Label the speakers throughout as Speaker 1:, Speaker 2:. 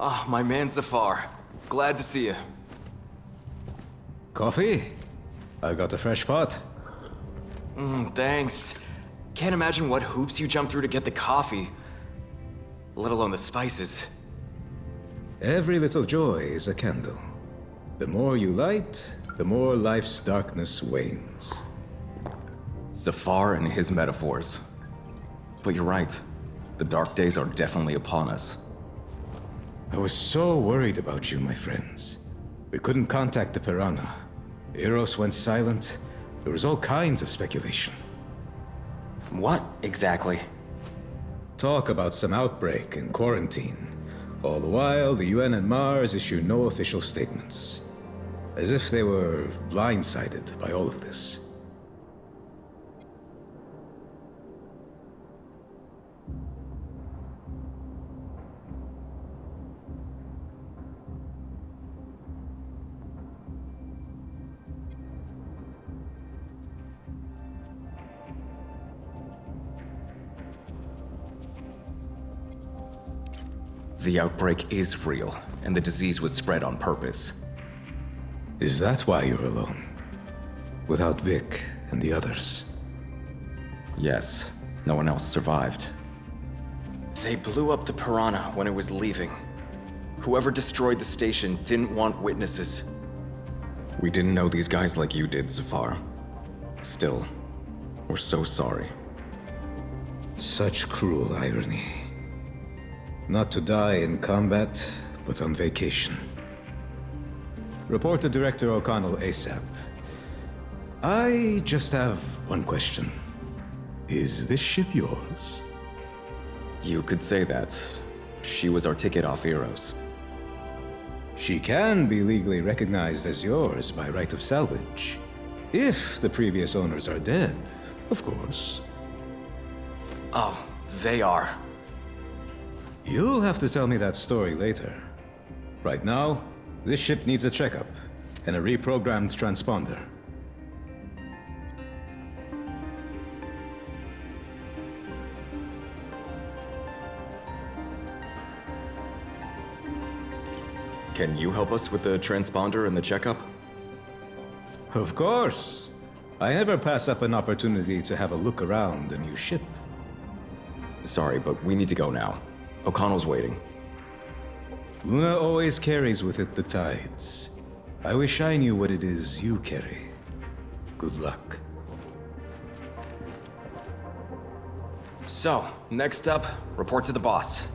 Speaker 1: Ah, my man Zafar. Glad to see you.
Speaker 2: Coffee? I got a fresh pot.
Speaker 1: Thanks. Can't imagine what hoops you jumped through to get the coffee. Let alone the spices.
Speaker 2: Every little joy is a candle. The more you light, the more life's darkness wanes.
Speaker 1: Zafar and his metaphors. But you're right. The dark days are definitely upon us.
Speaker 2: I was so worried about you, my friends. We couldn't contact the Piranha. Eros went silent. There was all kinds of speculation.
Speaker 1: What exactly?
Speaker 2: Talk about some outbreak and quarantine. All the while, the UN and Mars issue no official statements. As if they were blindsided by all of this.
Speaker 1: The outbreak is real, and the disease was spread on purpose.
Speaker 2: Is that why you're alone? Without Vic and the others?
Speaker 1: Yes, no one else survived. They blew up the Piranha when it was leaving. Whoever destroyed the station didn't want witnesses. We didn't know these guys like you did, Zafar. Still, we're so sorry.
Speaker 2: Such cruel irony. Not to die in combat, but on vacation. Report to Director O'Connell ASAP. I just have one question. Is this ship yours?
Speaker 1: You could say that. She was our ticket off Eros.
Speaker 2: She can be legally recognized as yours by right of salvage. If the previous owners are dead, of course.
Speaker 1: Oh, they are.
Speaker 2: You'll have to tell me that story later. Right now, this ship needs a checkup and a reprogrammed transponder.
Speaker 1: Can you help us with the transponder and the checkup?
Speaker 2: Of course. I never pass up an opportunity to have a look around the new ship.
Speaker 1: Sorry, but we need to go now. O'Connell's waiting.
Speaker 2: Luna always carries with it the tides. I wish I knew what it is you carry. Good luck.
Speaker 1: So, next up, report to the boss.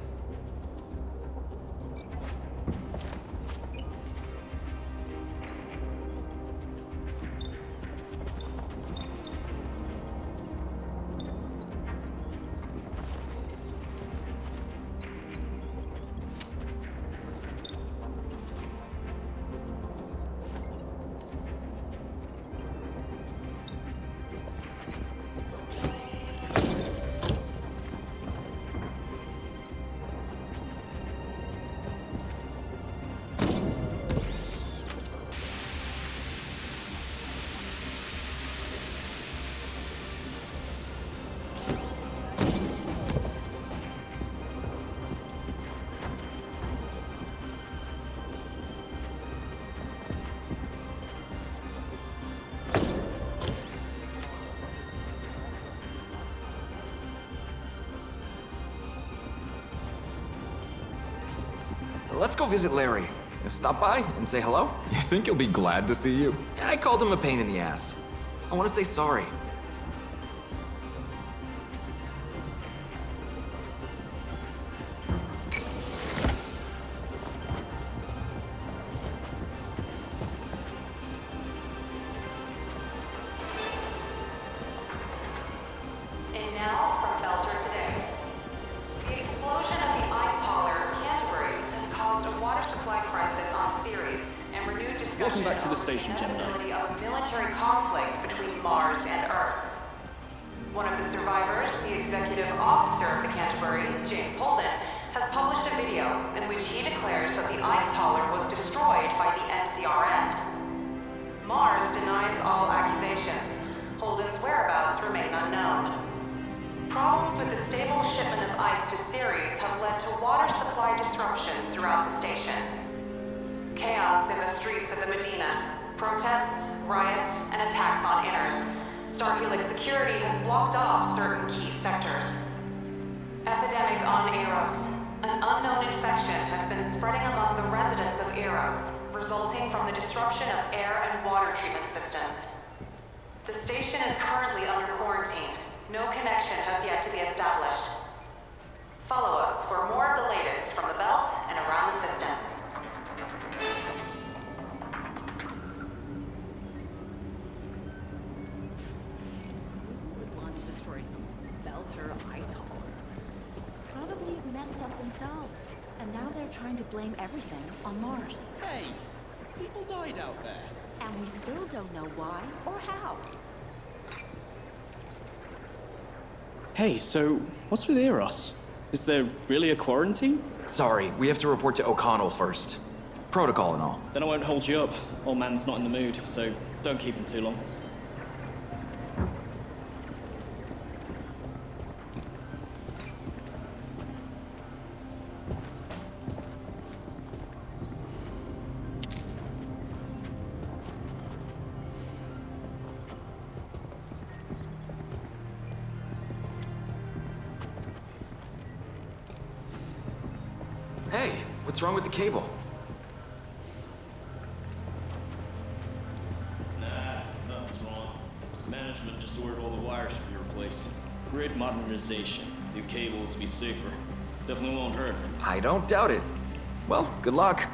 Speaker 1: Let's go visit Larry. Stop by and say hello? You think he'll be glad to see you? I called him a pain in the ass. I want to say sorry.
Speaker 3: And now from Belter today. The explosion of the ice hauler Canterbury has caused a water supply crisis on Ceres and renewed discussion
Speaker 4: Welcome back to the
Speaker 3: over
Speaker 4: station,
Speaker 3: the
Speaker 4: Gemini.
Speaker 3: inevitability of a military conflict between Mars and Earth. One of the survivors, the executive officer of the Canterbury, James Holden, has published a video in which he declares that the ice hauler was destroyed by the MCRN. Mars denies all accusations. Holden's whereabouts remain unknown. Problems with the stable shipment of ice to Ceres have led to water supply disruptions throughout the station. Chaos in the streets of the Medina, protests, riots, and attacks on inners. Starhelix security has blocked off certain key sectors. Epidemic on Eros. An unknown infection has been spreading among the residents of Eros, resulting from the disruption of air and water treatment systems. The station is currently under quarantine. No connection has yet to be established. Follow us for more of the latest from the belt and around the system.
Speaker 4: Who would want to destroy some belter ice hauler?
Speaker 5: Probably messed up themselves. And now they're trying to blame everything on Mars.
Speaker 6: Hey, people died out there.
Speaker 5: And we still don't know why or how.
Speaker 6: Hey, so what's with Eros? Is there really a quarantine?
Speaker 1: Sorry, we have to report to O'Connell first. Protocol and all.
Speaker 6: Then I won't hold you up. Old man's not in the mood, so don't keep him too long.
Speaker 1: Hey, what's wrong with the cable?
Speaker 6: Nah, nothing's wrong. Management just ordered all the wires to be replaced. Grid modernization. New cables be safer. Definitely won't hurt.
Speaker 1: I don't doubt it. Well, good luck.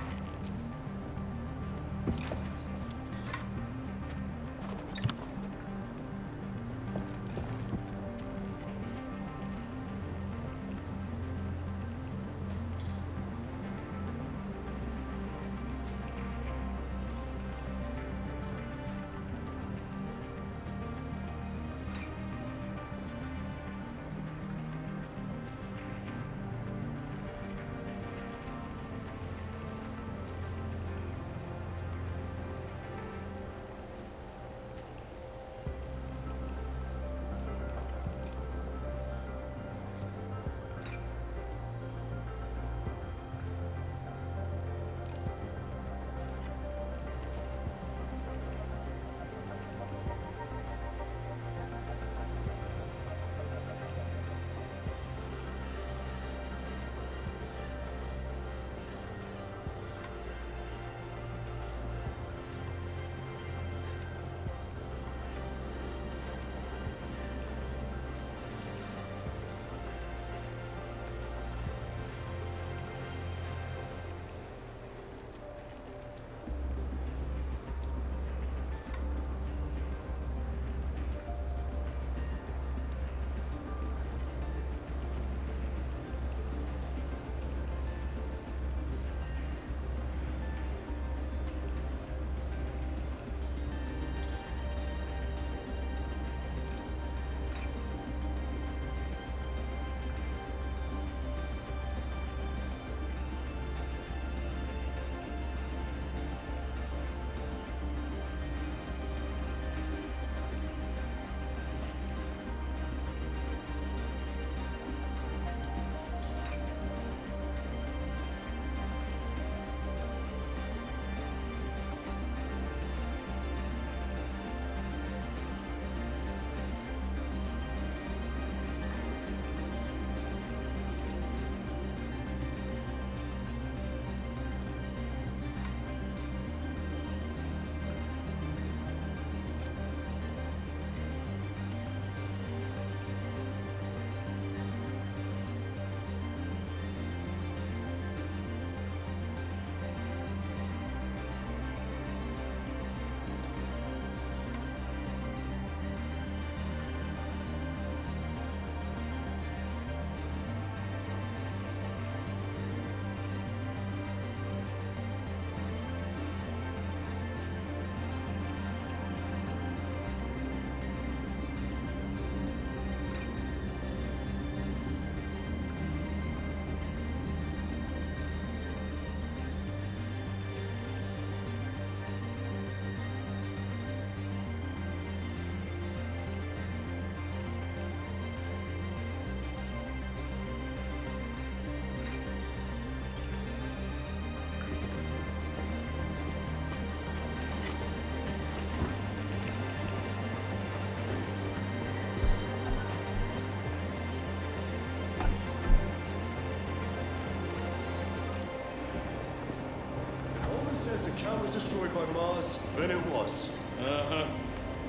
Speaker 7: by Mars, then it was.
Speaker 6: Uh-huh.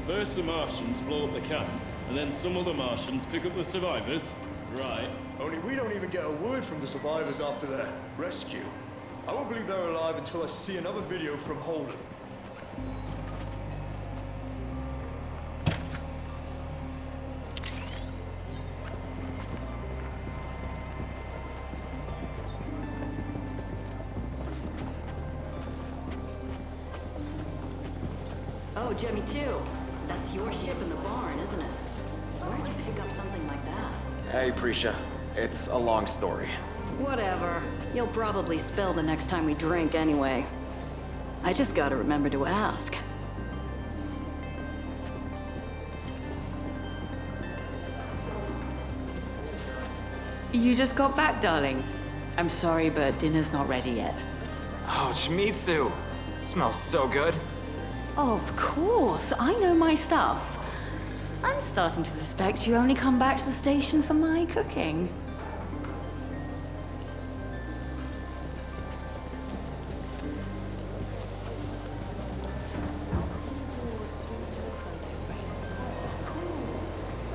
Speaker 6: First the Martians blow up the camp, and then some other Martians pick up the survivors. Right.
Speaker 7: Only we don't even get a word from the survivors after their rescue. I won't believe they're alive until I see another video from Holden.
Speaker 4: Oh, Jemmy too. That's your ship in the barn, isn't it? Where'd you pick up something like that?
Speaker 1: Hey, Prisha. It's a long story.
Speaker 4: Whatever. You'll probably spill the next time we drink anyway. I just gotta remember to ask.
Speaker 8: You just got back, darlings. I'm sorry, but dinner's not ready yet.
Speaker 1: Oh, Shmitsu! Smells so good.
Speaker 8: Of course, I know my stuff. I'm starting to suspect you only come back to the station for my cooking.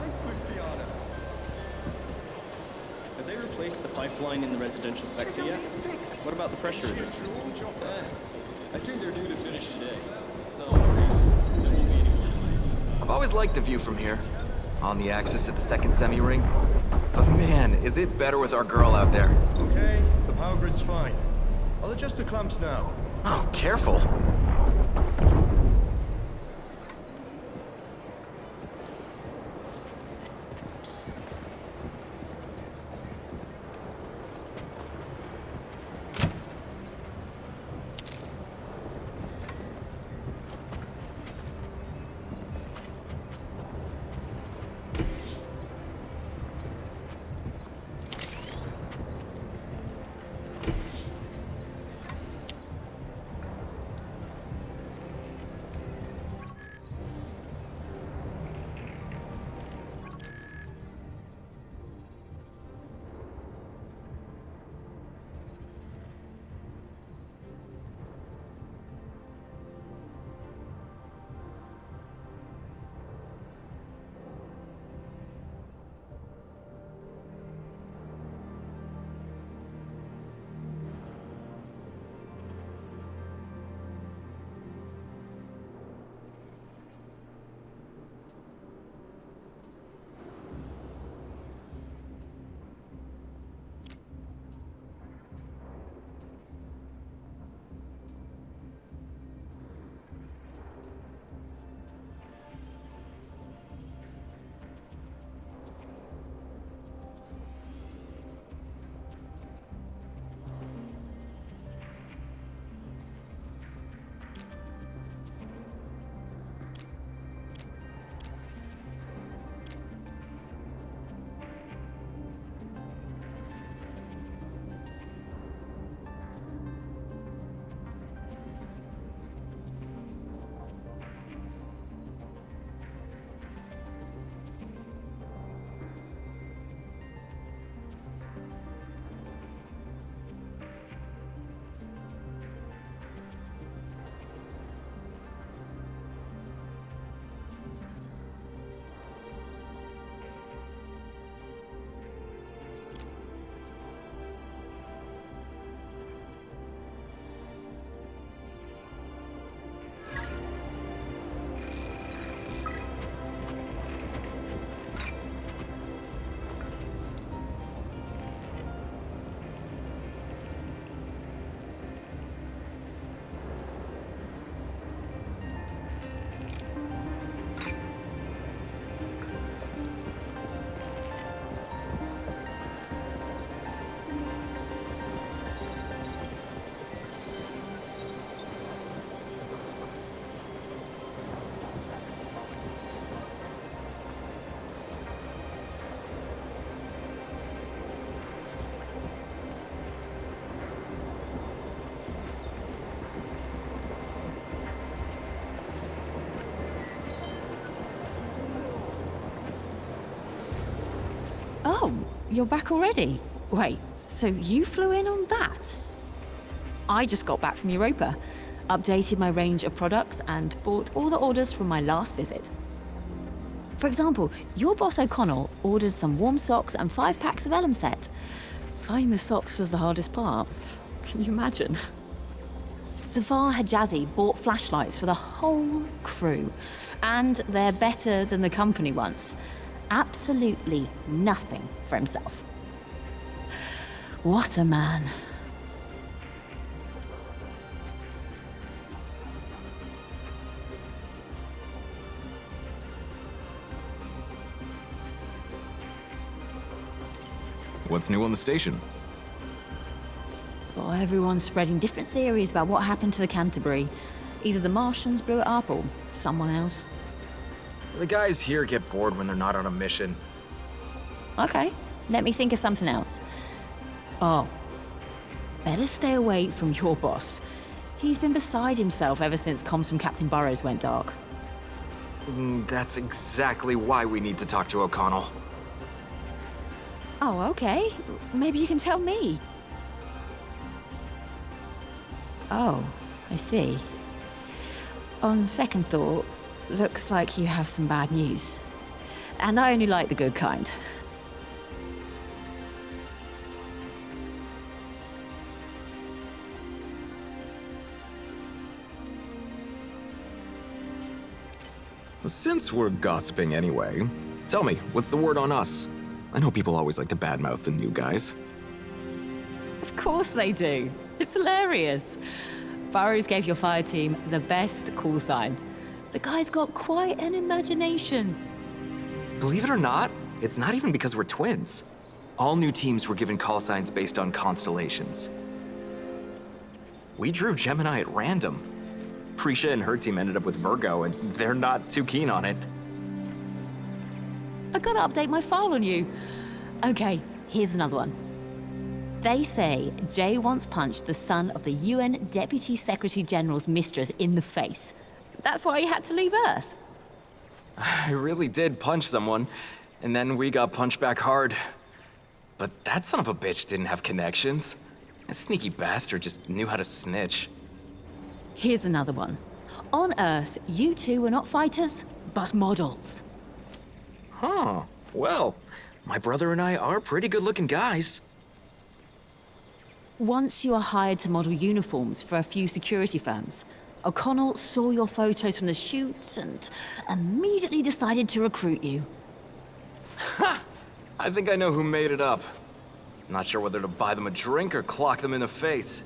Speaker 7: Thanks, Luciana.
Speaker 6: Have they replaced the pipeline in the residential sector yet? What about the pressure adjusters? I think they're due to finish today. No worries. There won't be any more delays.
Speaker 1: I've always liked the view from here. On the axis at the second semi-ring. But man, is it better with our girl out there.
Speaker 7: Okay, the power grid's fine. I'll adjust the clamps now.
Speaker 1: Oh, careful.
Speaker 8: Oh, you're back already? Wait, so you flew in on that? I just got back from Europa. updated my range of products, and bought all the orders from my last visit. For example, your boss O'Connell ordered some warm socks and 5 packs of Elm set. Finding the socks was the hardest part. Can you imagine? Zafar Hijazi bought flashlights for the whole crew, and they're better than the company ones. Absolutely nothing for himself. What a man.
Speaker 1: What's new on the station?
Speaker 8: Well, everyone's spreading different theories about what happened to the Canterbury. Either the Martians blew it up or someone else.
Speaker 1: The guys here get bored when they're not on a mission.
Speaker 8: Okay, let me think of something else. Oh, better stay away from your boss. He's been beside himself ever since comms from Captain Burrows went dark.
Speaker 1: That's exactly why we need to talk to O'Connell.
Speaker 8: Oh, okay. Maybe you can tell me. Oh, I see. On second thought, looks like you have some bad news. And I only like the good kind.
Speaker 1: Since we're gossiping anyway, tell me, what's the word on us? I know people always like to badmouth the new guys.
Speaker 8: Of course they do. It's hilarious. Burrows gave your fire team the best call sign. The guy's got quite an imagination.
Speaker 1: Believe it or not, it's not even because we're twins. All new teams were given call signs based on constellations. We drew Gemini at random. Prisha and her team ended up with Virgo, and they're not too keen on it.
Speaker 8: I gotta update my file on you. Okay, here's another one. They say Jay once punched the son of the UN Deputy Secretary General's mistress in the face. That's why he had to leave Earth.
Speaker 1: I really did punch someone, and then we got punched back hard. But that son of a bitch didn't have connections. That sneaky bastard just knew how to snitch.
Speaker 8: Here's another one. On Earth, you two were not fighters, but models.
Speaker 1: Huh. Well, my brother and I are pretty good-looking guys.
Speaker 8: Once you were hired to model uniforms for a few security firms, O'Connell saw your photos from the shoot and immediately decided to recruit you.
Speaker 1: Ha! I think I know who made it up. Not sure whether to buy them a drink or clock them in the face.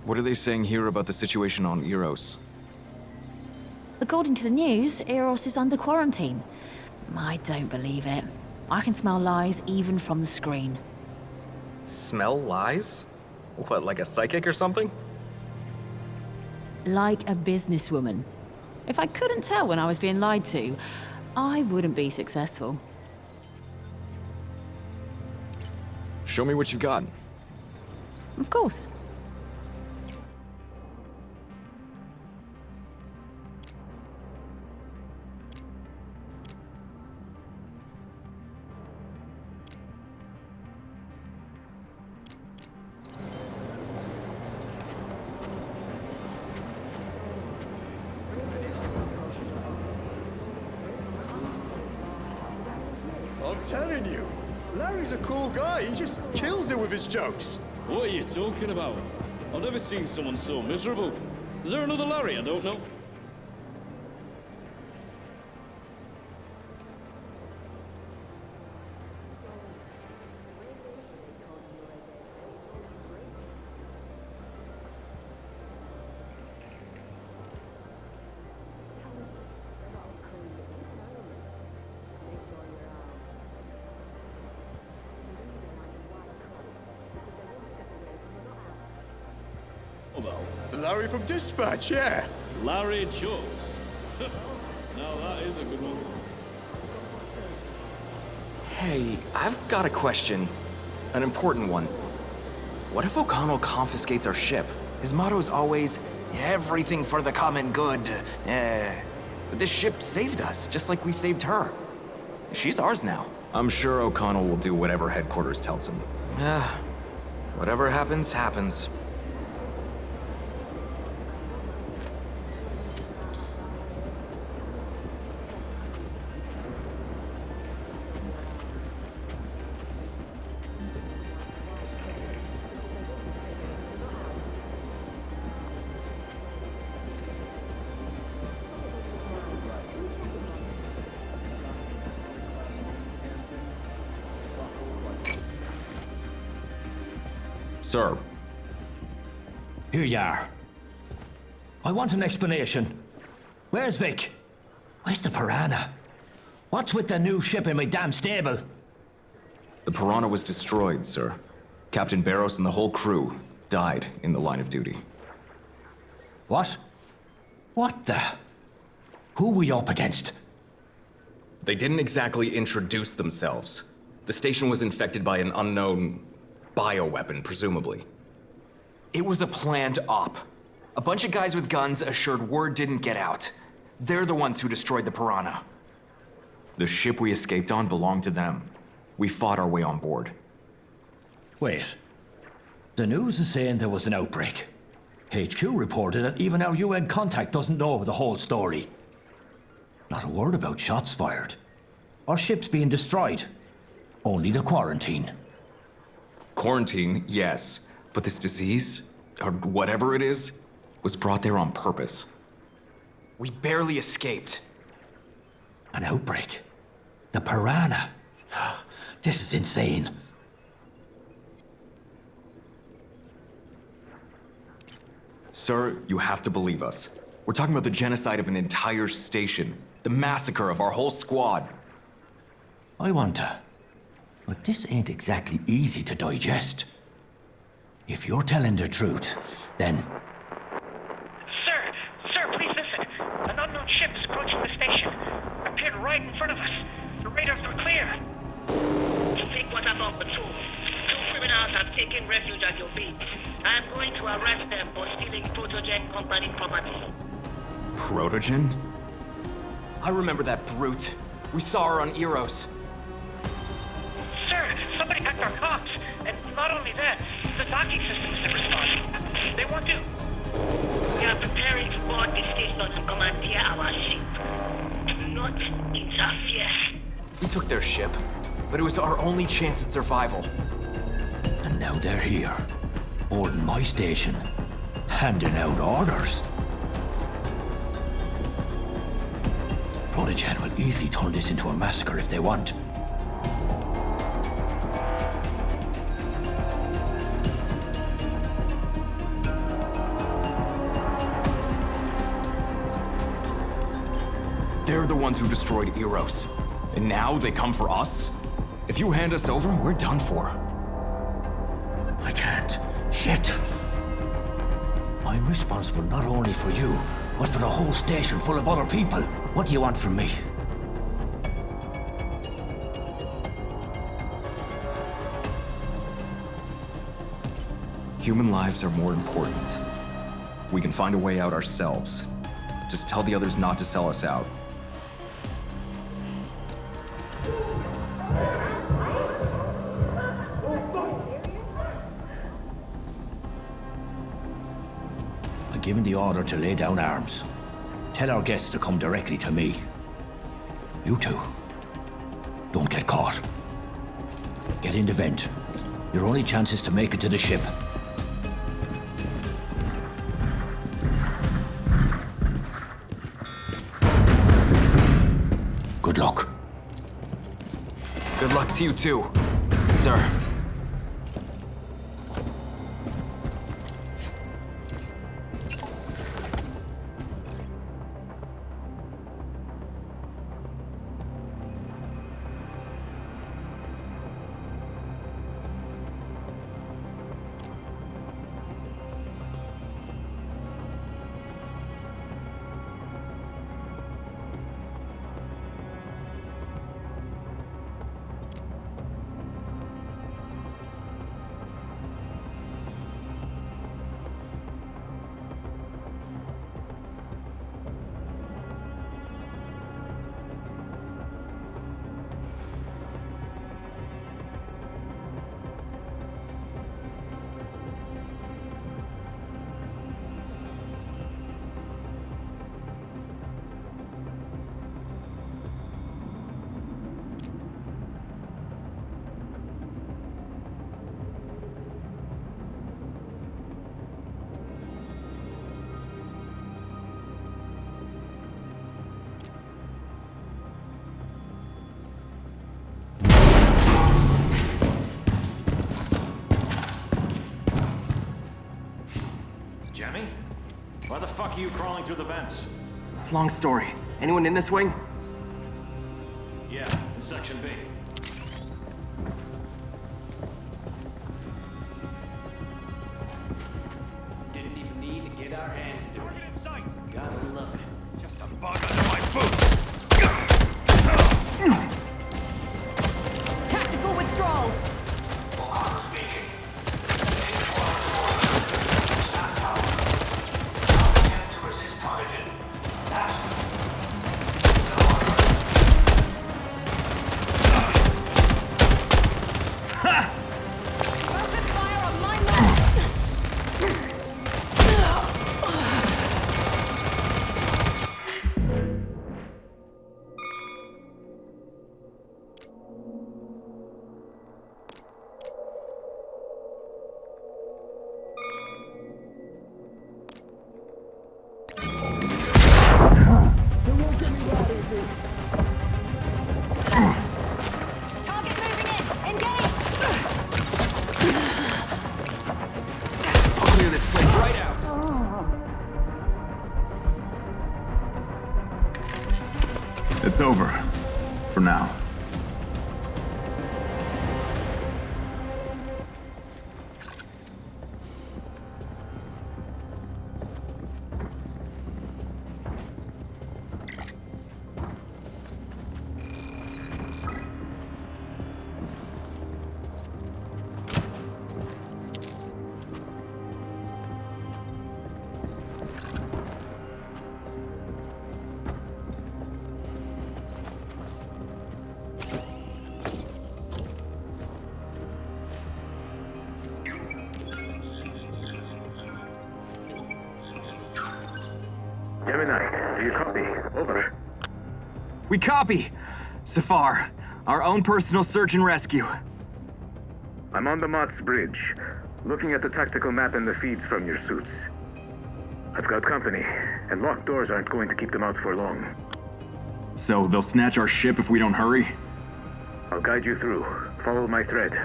Speaker 1: What are they saying here about the situation on Eros?
Speaker 8: According to the news, Eros is under quarantine. I don't believe it. I can smell lies even from the screen.
Speaker 1: Smell lies? What, like a psychic or something?
Speaker 8: Like a businesswoman. If I couldn't tell when I was being lied to, I wouldn't be successful.
Speaker 1: Show me what you've got.
Speaker 8: Of course.
Speaker 7: I'm telling you, Larry's a cool guy. He just kills it with his jokes.
Speaker 6: What are you talking about? I've never seen someone so miserable. Is there another Larry I don't know?
Speaker 7: Larry from Dispatch, yeah.
Speaker 6: Larry jokes. Now that is a good one.
Speaker 1: Hey, I've got a question. An important one. What if O'Connell confiscates our ship? His motto's always, everything for the common good. But this ship saved us, just like we saved her. She's ours now. I'm sure O'Connell will do whatever headquarters tells him. Yeah, whatever happens, happens. Sir.
Speaker 9: Here you are. I want an explanation. Where's Vic? Where's the Piranha? What's with the new ship in my damn stable?
Speaker 1: The Piranha was destroyed, sir. Captain Barros and the whole crew died in the line of duty.
Speaker 9: What? What the? Who were you up against?
Speaker 1: They didn't exactly introduce themselves. The station was infected by an unknown bioweapon, presumably. It was a planned op. A bunch of guys with guns assured word didn't get out. They're the ones who destroyed the Piranha. The ship we escaped on belonged to them. We fought our way on board.
Speaker 9: Wait. The news is saying there was an outbreak. HQ reported that even our UN contact doesn't know the whole story. Not a word about shots fired. Or ships being destroyed. Only the quarantine.
Speaker 1: Quarantine, yes. But this disease, or whatever it is, was brought there on purpose. We barely escaped.
Speaker 9: An outbreak? The Piranha? This is insane.
Speaker 1: Sir, you have to believe us. We're talking about the genocide of an entire station. The massacre of our whole squad.
Speaker 9: I want to. But this ain't exactly easy to digest. If you're telling the truth, then...
Speaker 10: Sir, please listen. An unknown ship is approaching the station. Appeared right in front of us. The radars were clear.
Speaker 11: Take what I'm on patrol. 2 criminals have taken refuge at your beach. I'm going to arrest them for stealing Protogen Company property.
Speaker 1: Protogen? I remember that brute. We saw her on Eros.
Speaker 10: Sir, somebody hacked our comms. And not only that, the docking systems have responded. They want to...
Speaker 11: We are preparing to board the station and commandeer our ship. Do not interfere.
Speaker 1: We took their ship, but it was our only chance at survival.
Speaker 9: And now they're here, boarding my station, handing out orders. Protogen will easily turn this into a massacre if they want.
Speaker 1: They're the ones who destroyed Eros. And now they come for us? If you hand us over, we're done for.
Speaker 9: I can't. Shit. I'm responsible not only for you, but for the whole station full of other people. What do you want from me?
Speaker 1: Human lives are more important. We can find a way out ourselves. Just tell the others not to sell us out.
Speaker 9: I've given the order to lay down arms. Tell our guests to come directly to me. You two, don't get caught. Get in the vent. Your only chance is to make it to the ship. Good luck.
Speaker 1: Good luck to you too, sir.
Speaker 12: Why the fuck are you crawling through the vents?
Speaker 1: Long story. Anyone in this wing?
Speaker 12: Yeah, in Section B. Didn't even need to get our hands dirty. Gotta love it. Just a bug under my boot!
Speaker 8: Tactical withdrawal.
Speaker 9: O'Connor speaking. Attempt to resist targeting.
Speaker 8: Focus fire on my mark. Target moving in. Engage.
Speaker 1: I'll clear this place right out. It's over. For now.
Speaker 13: Gemini, do you copy? Over.
Speaker 1: We copy! Safar, our own personal search and rescue.
Speaker 13: I'm on the Mott's Bridge, looking at the tactical map and the feeds from your suits. I've got company, and locked doors aren't going to keep them out for long.
Speaker 1: So they'll snatch our ship if we don't hurry?
Speaker 13: I'll guide you through. Follow my thread.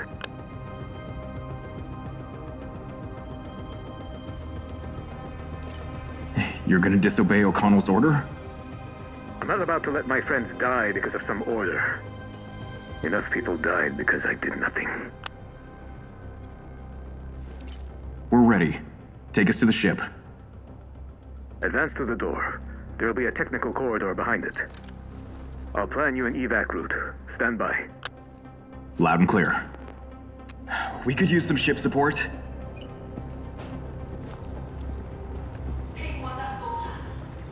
Speaker 1: You're gonna disobey O'Connell's order?
Speaker 13: I'm not about to let my friends die because of some order. Enough people died because I did nothing.
Speaker 1: We're ready. Take us to the ship.
Speaker 13: Advance to the door. There'll be a technical corridor behind it. I'll plan you an evac route. Stand by.
Speaker 1: Loud and clear. We could use some ship support.
Speaker 14: Pinkwater soldiers,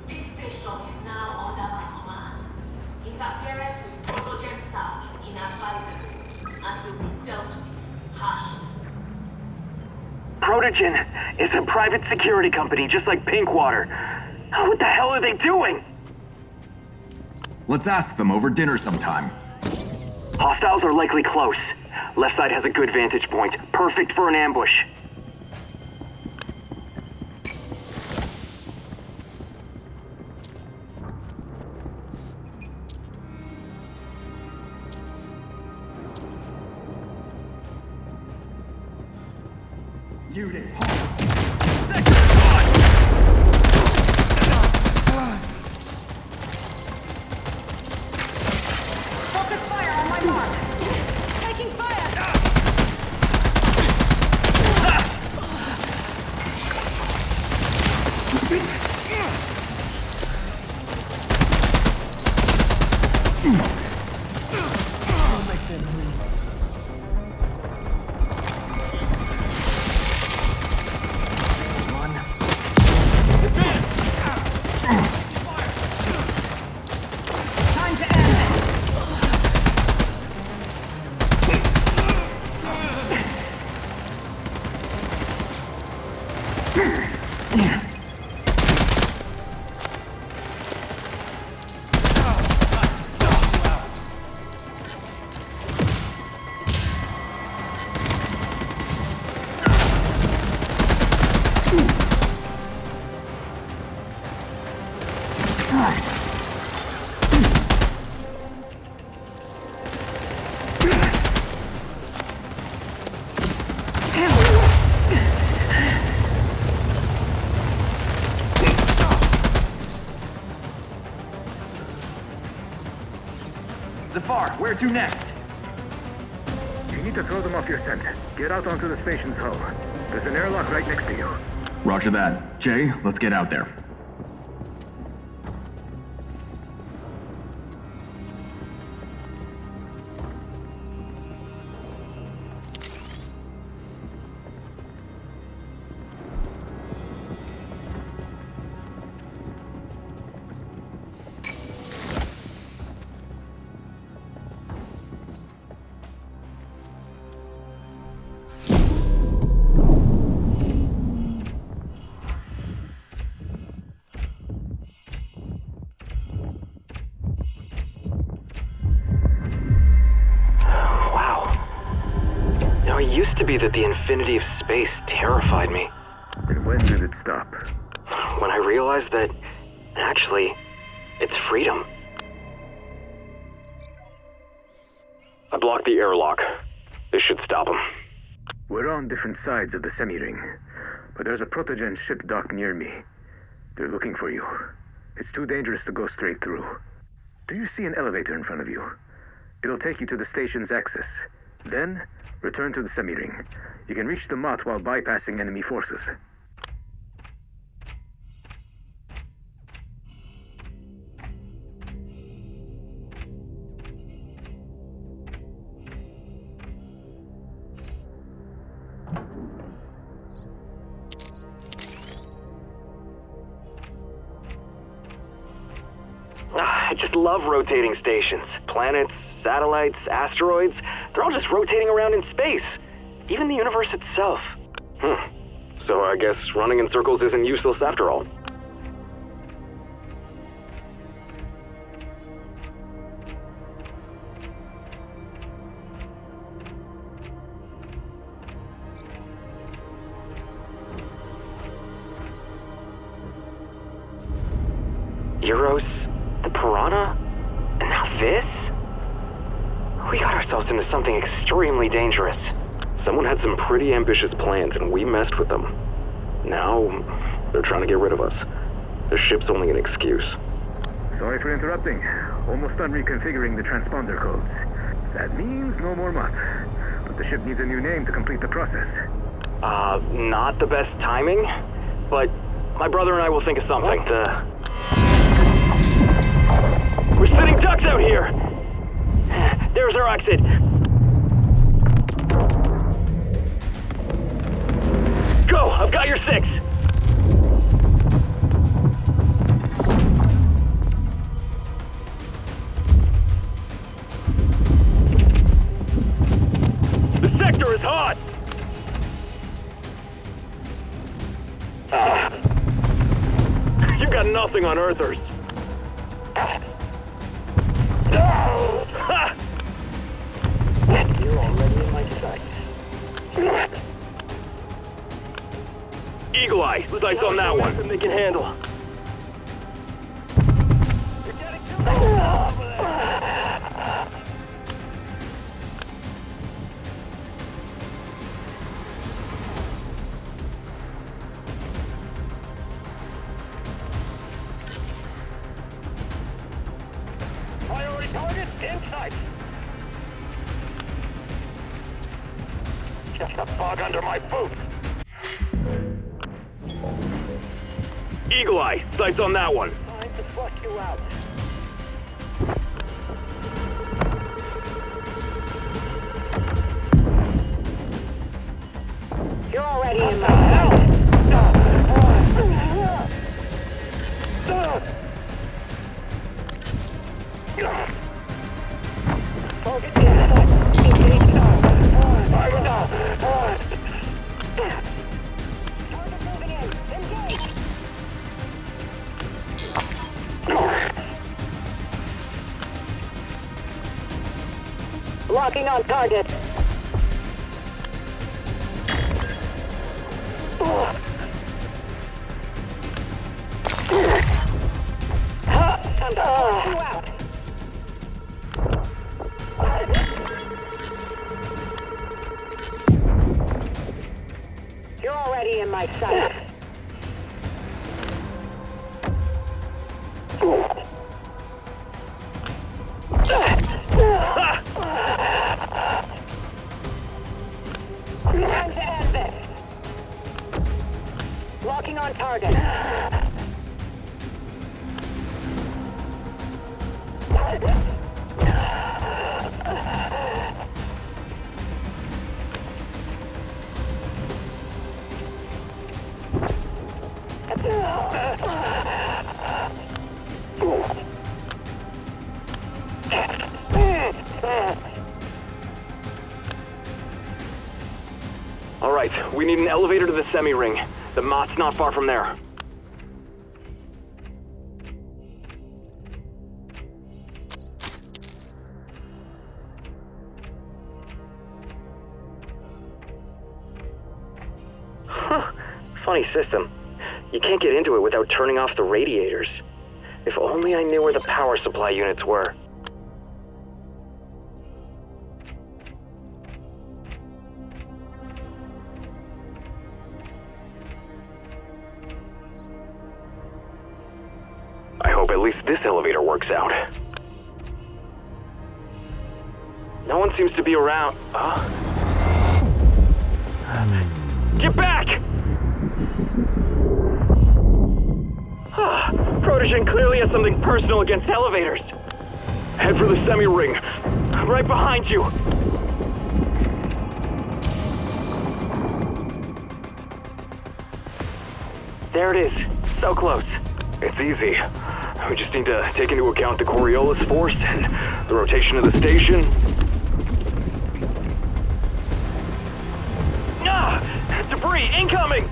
Speaker 14: this station is now under my command. Interference with Protogen staff is inadvisable and will be dealt with harshly.
Speaker 15: Protogen is a private security company just like Pinkwater. What the hell are they doing?
Speaker 1: Let's ask them over dinner sometime.
Speaker 15: Hostiles are likely close. Left side has a good vantage point, perfect for an ambush.
Speaker 1: Unit,
Speaker 3: Focus fire on my mark. Taking fire.
Speaker 7: I'll make them move.
Speaker 3: Time to end.
Speaker 1: Zafar, where to next?
Speaker 13: You need to throw them off your scent. Get out onto the station's hull. There's an airlock right next to you.
Speaker 16: Roger that. Jay, let's get out there.
Speaker 15: It used to be that the infinity of space terrified me.
Speaker 13: And when did it stop?
Speaker 15: When I realized that, actually, it's freedom. I blocked the airlock. This should stop him.
Speaker 13: We're on different sides of the semi-ring, but there's a protogen ship docked near me. They're looking for you. It's too dangerous to go straight through. Do you see an elevator in front of you? It'll take you to the station's access. Then, return to the semi-ring. You can reach the Mott while bypassing enemy forces.
Speaker 15: I just love rotating stations. Planets, satellites, asteroids, they're all just rotating around in space. Even the universe itself. So I guess running in circles isn't useless after all. Euros, the Piranha, and now this? We got ourselves into something extremely dangerous. Someone had some pretty ambitious plans and we messed with them. Now, they're trying to get rid of us. The ship's only an excuse.
Speaker 13: Sorry for interrupting. Almost done reconfiguring the transponder codes. That means no more Mott. But the ship needs a new name to complete the process.
Speaker 15: Not the best timing, but my brother and I will think of something. We're sitting ducks out here! There's our exit. Go! I've got your 6! The sector is hot! You got nothing on Earthers. Ha! You're already in my sight. Eagle Eye, sights on that one. They can handle.
Speaker 10: Priority target in sight. Just a bug under my boot.
Speaker 15: Eagle Eye, sights on that one.
Speaker 10: Time to flush you out.
Speaker 14: You're already in my
Speaker 10: Target in sight. Engage now. Target moving in. Engage.
Speaker 14: Locking on target.
Speaker 10: Time to flush you out.
Speaker 14: You're already in my sight.
Speaker 15: Locking on target. All right, we need an elevator to the semi-ring. The Mott's not far from there. Huh, funny system. You can't get into it without turning off the radiators. If only I knew where the power supply units were. I hope at least this elevator works out. No one seems to be around. Get back! Protogen clearly has something personal against elevators. Head for the semi-ring. Right behind you. There it is. So close. It's easy. We just need to take into account the Coriolis force and the rotation of the station. Debris incoming!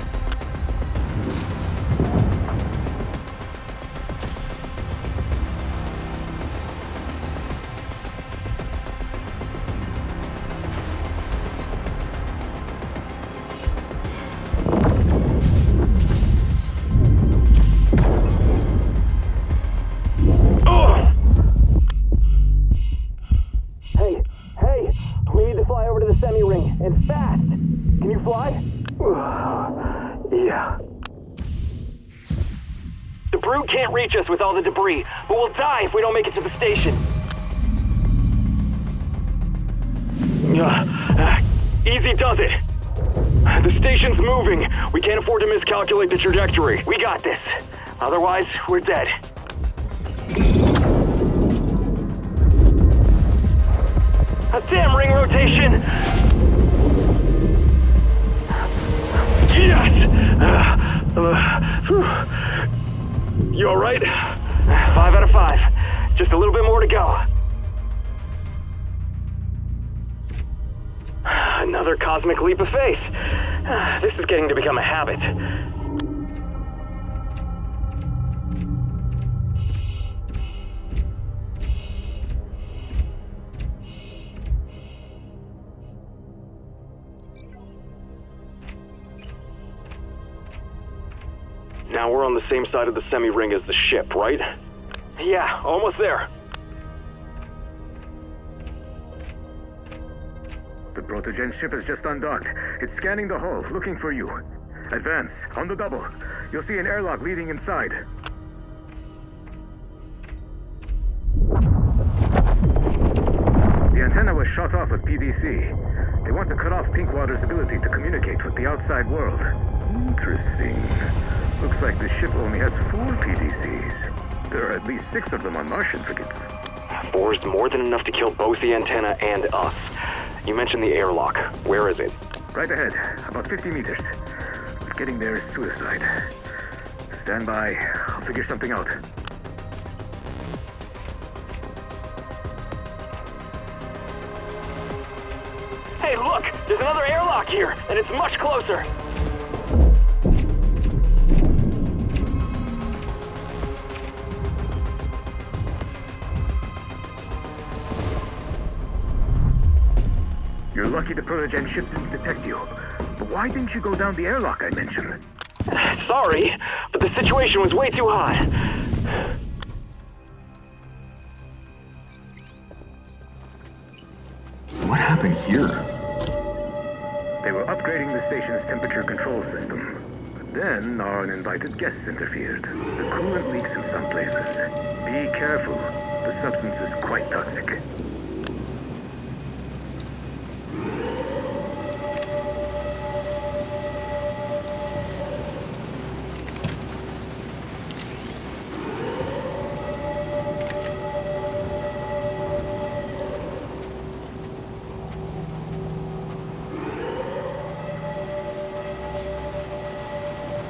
Speaker 15: Hey, we need to fly over to the semi-ring, and fast! Can you fly? Yeah. The Brute can't reach us with all the debris, but we'll die if we don't make it to the station. Easy does it. The station's moving. We can't afford to miscalculate the trajectory. We got this. Otherwise, we're dead. A damn ring rotation! Yes! You alright? 5 out of 5. Just a little bit more to go. Another cosmic leap of faith. This is getting to become a habit. Now we're on the same side of the semi-ring as the ship, right? Yeah, almost there.
Speaker 13: The Protogen ship has just undocked. It's scanning the hull, looking for you. Advance, on the double. You'll see an airlock leading inside. The antenna was shot off with PDC. They want to cut off Pinkwater's ability to communicate with the outside world. Interesting. Looks like the ship only has 4 PDCs. There are at least 6 of them on Martian frigates.
Speaker 15: 4 is more than enough to kill both the antenna and us. You mentioned the airlock. Where is it?
Speaker 13: Right ahead, about 50 meters. But getting there is suicide. Stand by. I'll figure something out.
Speaker 15: Hey, look! There's another airlock here, and it's much closer!
Speaker 13: You're lucky the Protogen ship didn't detect you. But why didn't you go down the airlock I mentioned?
Speaker 15: Sorry, but the situation was way too hot.
Speaker 16: What happened here?
Speaker 13: They were upgrading the station's temperature control system. But then our uninvited guests interfered. The coolant leaks in some places. Be careful. The substance is quite toxic.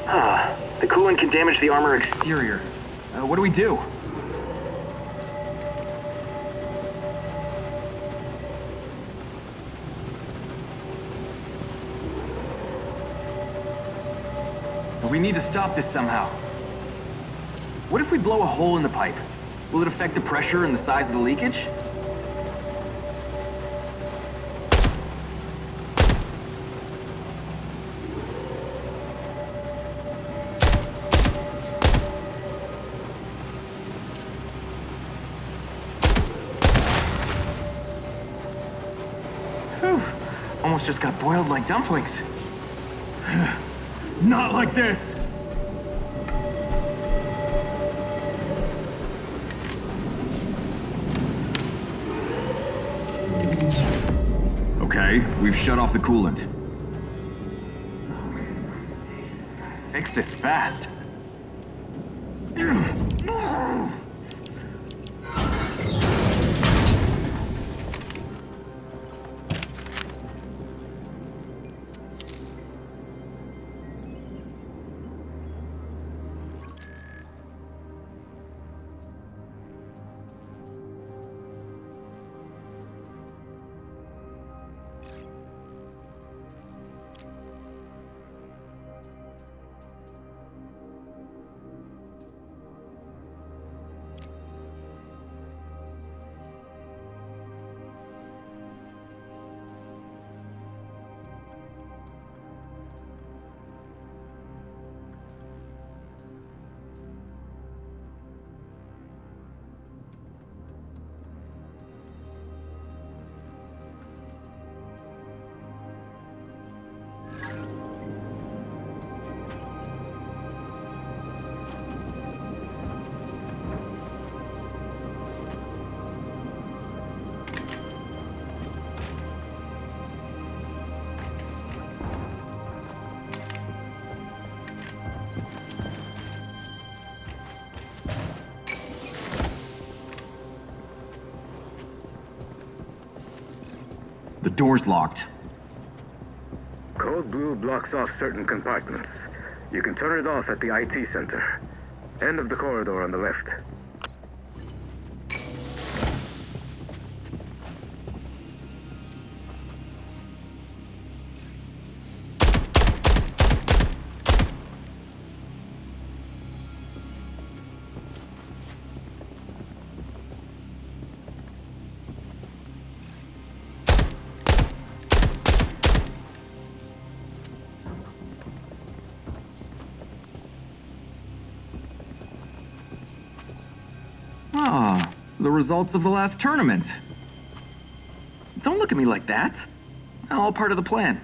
Speaker 15: The coolant can damage the armor exterior.
Speaker 16: What do we do? We need to stop this somehow. What if we blow a hole in the pipe? Will it affect the pressure and the size of the leakage? Whew. Almost just got boiled like dumplings. Not like this! Okay, we've shut off the coolant. Fix this fast. The door's locked.
Speaker 13: Code blue blocks off certain compartments. You can turn it off at the IT center. End of the corridor on the left.
Speaker 16: Ah, the results of the last tournament. Don't look at me like that. All part of the plan.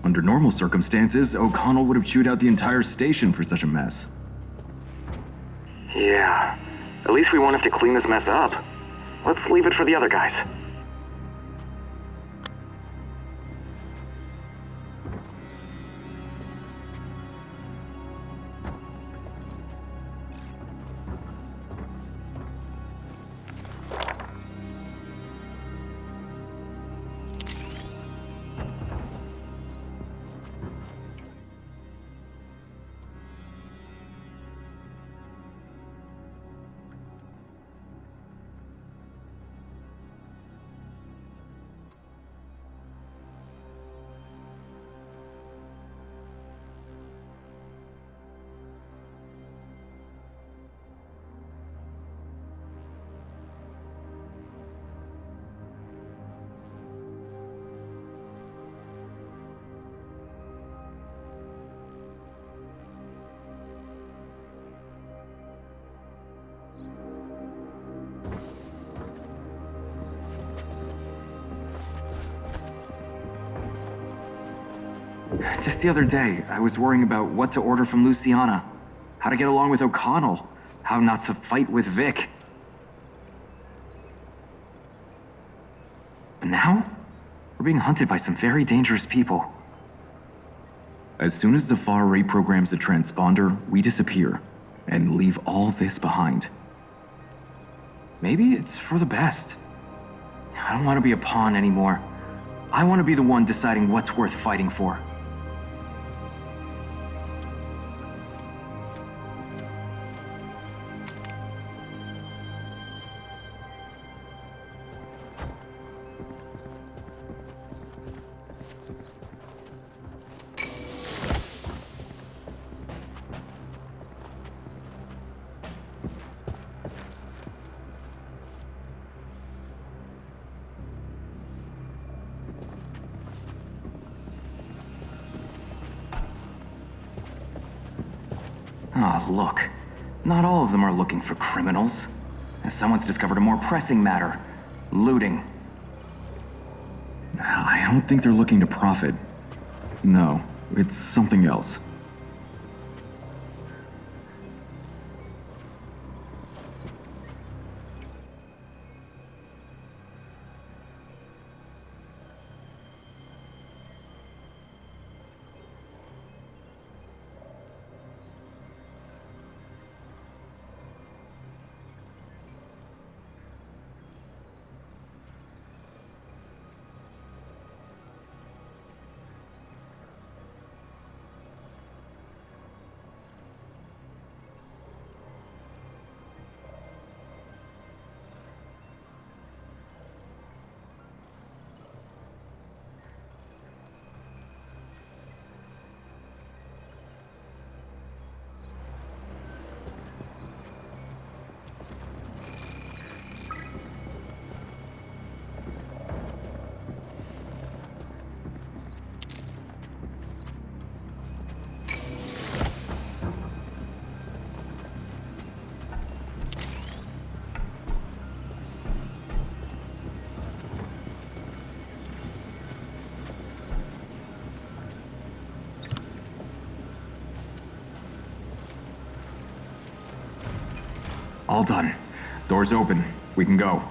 Speaker 16: Under normal circumstances, O'Connell would have chewed out the entire station for such a mess.
Speaker 15: Yeah. At least we won't have to clean this mess up. Let's leave it for the other guys.
Speaker 16: Just the other day, I was worrying about what to order from Luciana, how to get along with O'Connell, how not to fight with Vic. But now, we're being hunted by some very dangerous people. As soon as Zafar reprograms the transponder, we disappear and leave all this behind. Maybe it's for the best. I don't want to be a pawn anymore. I want to be the one deciding what's worth fighting for. Ah, look. Not all of them are looking for criminals. Someone's discovered a more pressing matter. Looting. I don't think they're looking to profit. No, it's something else. All done. Doors open. We can go.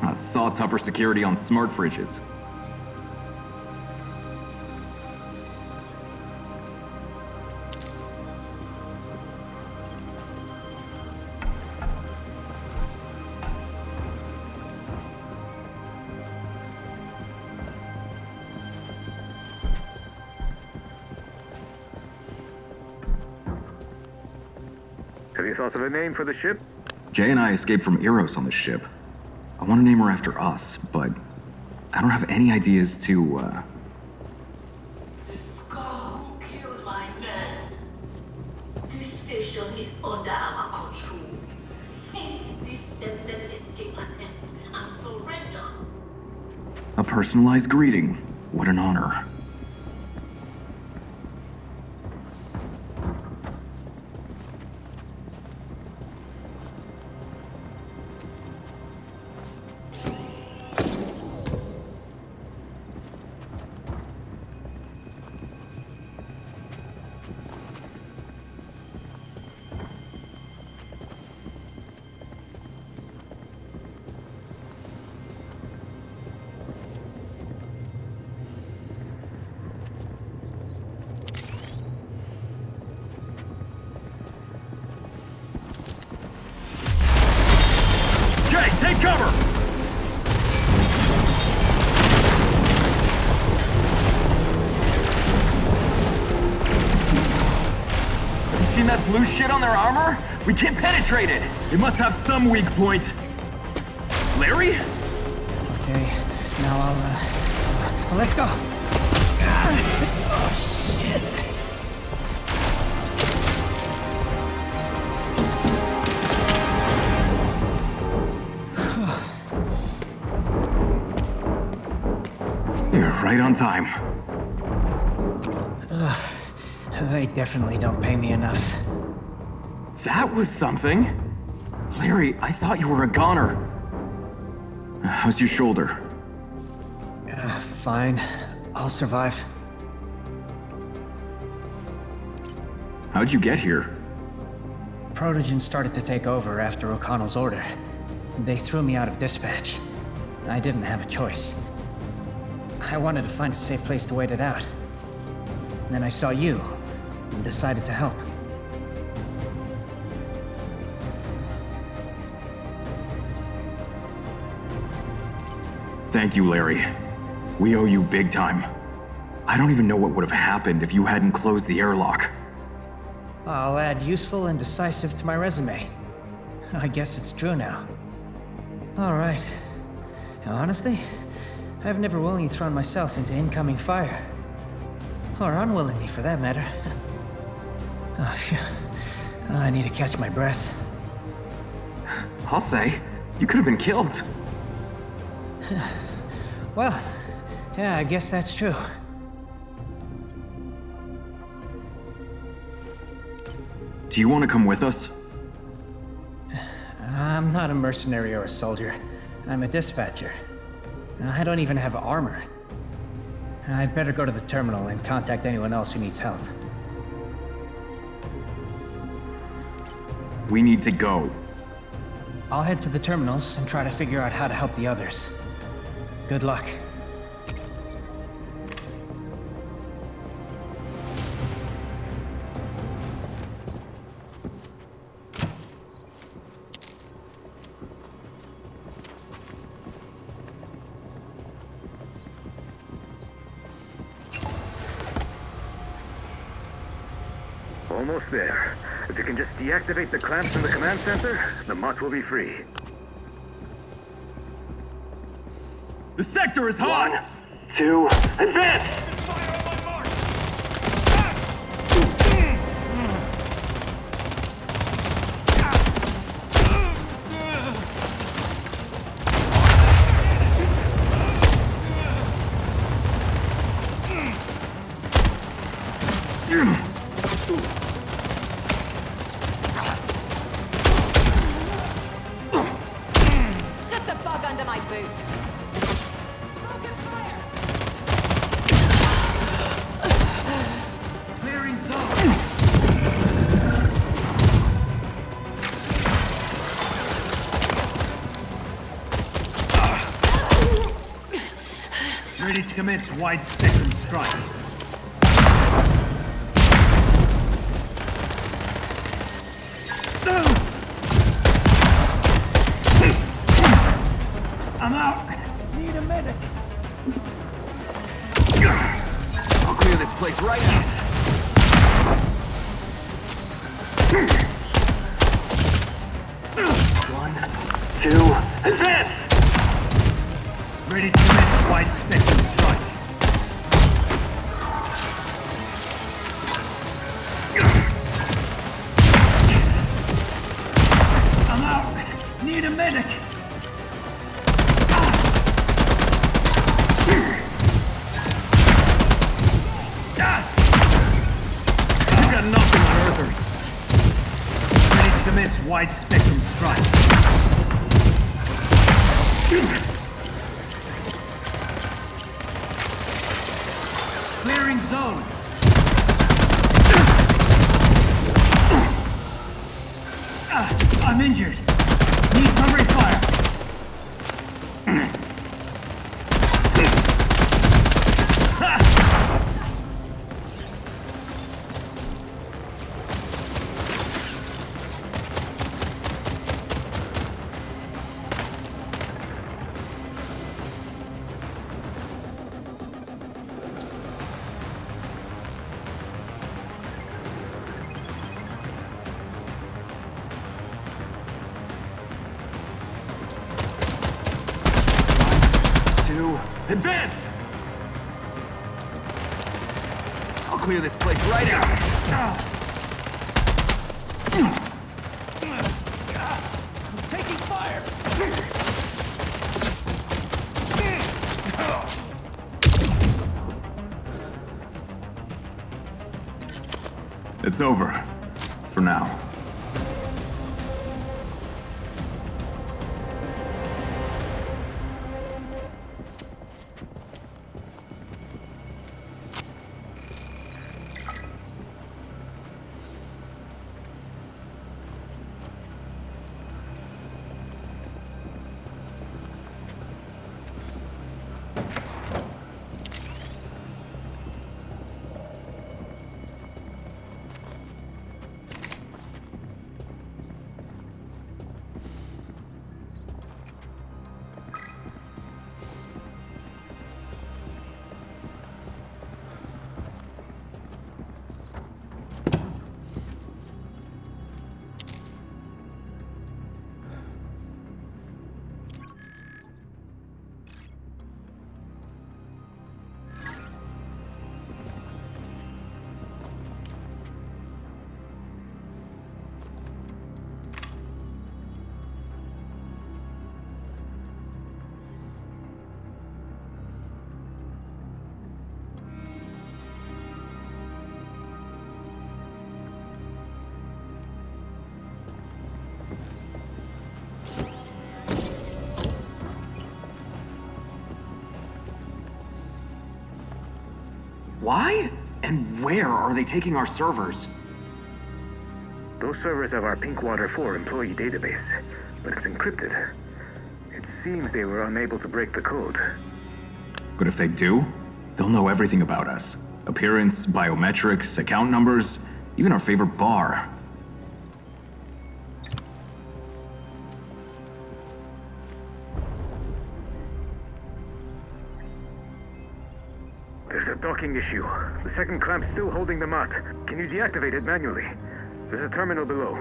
Speaker 16: I saw tougher security on smart fridges.
Speaker 13: Have you thought of a name for the ship?
Speaker 16: Jay and I escaped from Eros on this ship. I want to name her after us, but I don't have any ideas to,
Speaker 14: The scum who killed my men. This station is under our control. Cease this senseless escape attempt and surrender.
Speaker 16: a personalized greeting. What an honor.
Speaker 15: Take cover! You seen that blue shit on their armor? We can't penetrate it! It must have some weak point. Larry?
Speaker 12: Okay, now well, let's go. Oh, shit.
Speaker 16: You're right on time.
Speaker 12: They definitely don't pay me enough.
Speaker 16: That was something. Larry, I thought you were a goner. How's your shoulder?
Speaker 12: Fine. I'll survive.
Speaker 16: How'd you get here?
Speaker 12: Protogen started to take over after O'Connell's order. They threw me out of dispatch. I didn't have a choice. I wanted to find a safe place to wait it out. Then I saw you, and decided to help.
Speaker 16: Thank you, Larry. We owe you big time. I don't even know what would have happened if you hadn't closed the airlock.
Speaker 12: I'll add useful and decisive to my resume. I guess it's true now. All right. Honestly, I've never willingly thrown myself into incoming fire. Or unwillingly, for that matter. Oh, phew. I need to catch my breath.
Speaker 16: I'll say, you could have been killed.
Speaker 12: Well, yeah, I guess that's true.
Speaker 16: Do you want to come with us?
Speaker 12: I'm not a mercenary or a soldier. I'm a dispatcher. I don't even have armor. I'd better go to the terminal and contact anyone else who needs help.
Speaker 16: We need to go.
Speaker 12: I'll head to the terminals and try to figure out how to help the others. Good luck.
Speaker 13: Almost there. If you can just deactivate the clamps in the command center, the mutt will be free.
Speaker 15: The sector is hot!
Speaker 10: 1, 2, advance!
Speaker 3: Just a bug under my boot.
Speaker 12: Clearing zone.
Speaker 10: Ready to commence wide spectrum strike. I'm out. Need a medic.
Speaker 15: I'll clear this place right out. 2, advance!
Speaker 17: Ready to commence wide spectrum strike. I'm out. Need a medic. You got nothing on Earthers. Ready to commence wide spectrum strike. Clearing zone. I'm injured. Need covering fire.
Speaker 15: Advance! I'll clear this place right out.
Speaker 17: I'm taking fire.
Speaker 16: It's over. For now. Why? And where are they taking our servers?
Speaker 13: Those servers have our Pinkwater 4 employee database, but it's encrypted. It seems they were unable to break the code.
Speaker 16: But if they do, they'll know everything about us. Appearance, biometrics, account numbers, even our favorite bar.
Speaker 13: There's a docking issue. The second clamp's still holding the mat. Can you deactivate it manually? There's a terminal below.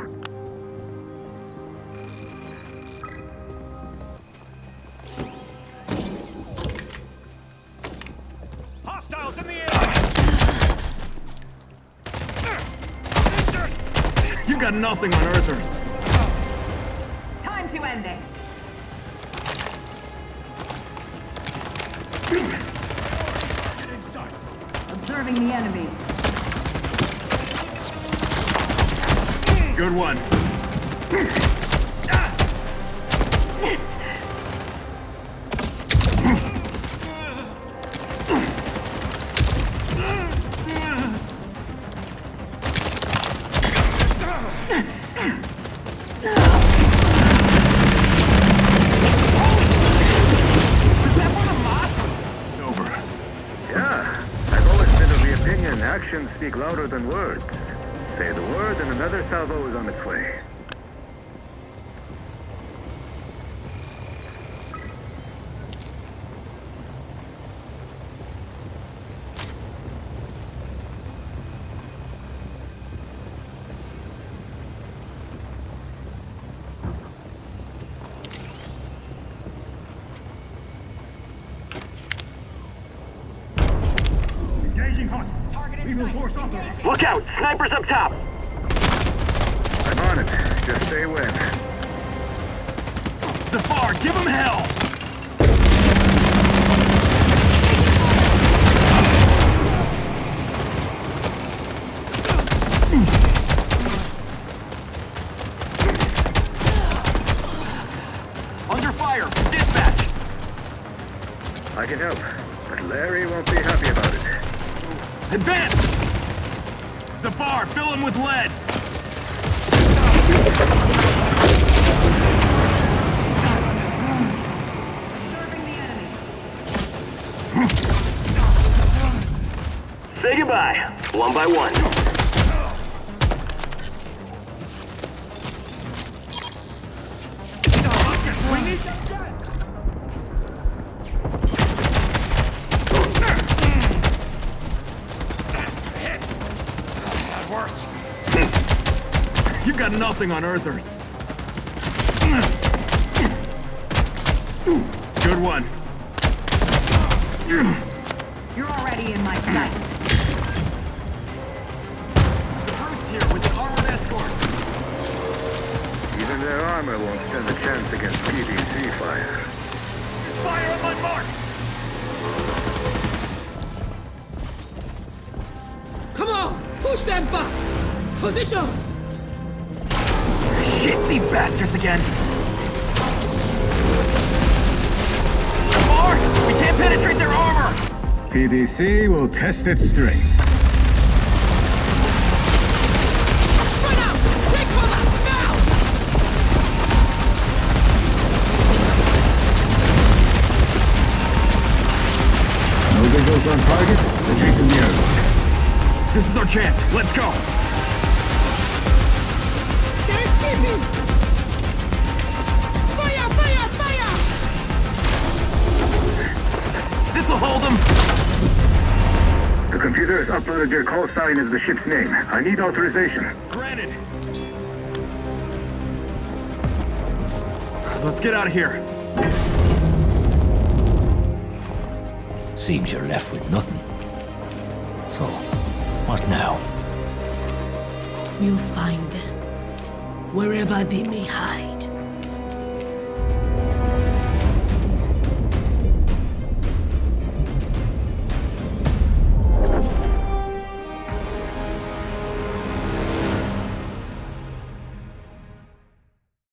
Speaker 17: Hostiles in the air!
Speaker 16: You got nothing on Earthers.
Speaker 3: Time to end this. Observing the enemy.
Speaker 16: Good one.
Speaker 13: Actions speak louder than words. Say the word and another salvo is on its way.
Speaker 15: Look out! Snipers up top!
Speaker 13: I'm on it. Just stay away.
Speaker 17: Zafar, give him hell!
Speaker 15: Under fire! Dispatch!
Speaker 13: I can help, but Larry won't be happy about it.
Speaker 17: Advance! Zafar, fill him with lead!
Speaker 15: Say goodbye, one by one.
Speaker 17: That works. You've got nothing on Earthers. Good one.
Speaker 18: You're already in my sights.
Speaker 17: The brutes here with an armored escort.
Speaker 13: Even their armor won't stand a chance against PDC fire.
Speaker 17: Fire on my mark!
Speaker 18: Come on! Push them back! Positions!
Speaker 17: Shit, these bastards again! Zafar, we can't penetrate their armor!
Speaker 2: PDC will test its strength.
Speaker 18: Run out! Take cover! Now!
Speaker 2: No visuals on target. Retreat to the airlock.
Speaker 17: This is our chance. Let's go!
Speaker 18: They're escaping! Fire! Fire! Fire!
Speaker 17: This'll hold them!
Speaker 13: The computer has uploaded your call sign as the ship's name. I need authorization.
Speaker 17: Granted. Let's get out of here.
Speaker 9: Seems you're left with nothing. So, what now?
Speaker 14: We'll find them, wherever they may hide.